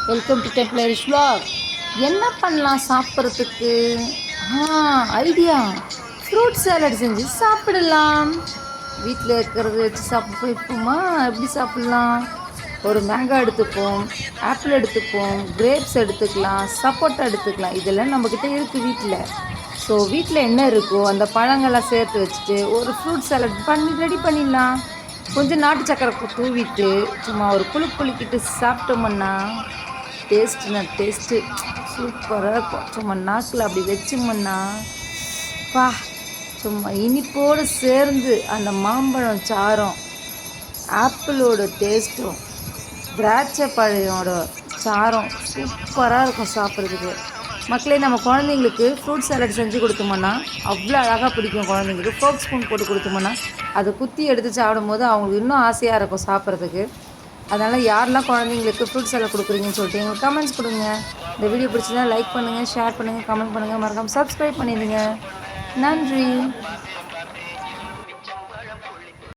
Welcome to டெம்ப்ளரிஷ் vlog. என்ன பண்ணலாம் சாப்பிட்றதுக்கு? ஐடியா, ஃப்ரூட் சாலட் செஞ்சு சாப்பிடலாம். வீட்டில் இருக்கிறத வச்சு சாப்பிடுமா? எப்படி சாப்பிட்லாம்? ஒரு மேங்கா எடுத்துப்போம், ஆப்பிள் எடுத்துப்போம், கிரேப்ஸ் எடுத்துக்கலாம், சப்போட்டா எடுத்துக்கலாம். இதெல்லாம் நம்மக்கிட்ட இருக்குது வீட்டில். ஸோ வீட்டில் என்ன இருக்கோ அந்த பழங்கள்லாம் சேர்த்து வச்சுட்டு ஒரு ஃப்ரூட் சாலட் ரெடி பண்ணிடலாம். கொஞ்சம் நாட்டு சக்கரை தூவிட்டு சும்மா ஒரு குலுக்கிட்டு சாப்பிட்டோம்னா டேஸ்ட்டு சூப்பராக இருக்கும். சும்மா நாக்கில் அப்படி வச்சோம்னா பா, சும்மா இனிப்போடு சேர்ந்து அந்த மாம்பழம் சாரம், ஆப்பிளோட டேஸ்ட்டும், திராட்சை பழையோட சாரம் சூப்பராக இருக்கும் சாப்பிட்றதுக்கு. மக்களே, நம்ம குழந்தைங்களுக்கு ஃப்ரூட் சாலட் செஞ்சு கொடுத்தோம்னா அவ்வளோ அழகாக பிடிக்கும். குழந்தைங்களுக்கு ஃபோக் ஸ்பூன் போட்டு கொடுத்தோம்னா அதை குத்தி எடுத்து சாப்பிடும் போது அவங்களுக்கு இன்னும் ஆசையாக இருக்கும் சாப்பிட்றதுக்கு. அதனால் யாரெல்லாம் குழந்தைங்களுக்கு ஃப்ரூட் சாலட் கொடுக்குறீங்கன்னு சொல்லிட்டு எங்களுக்கு கமெண்ட்ஸ் கொடுங்க. இந்த வீடியோ பிடிச்சதா லைக் பண்ணுங்கள், ஷேர் பண்ணுங்கள், கமெண்ட் பண்ணுங்கள், மறக்காமல் சப்ஸ்கிரைப் பண்ணிடுங்க. நன்றி.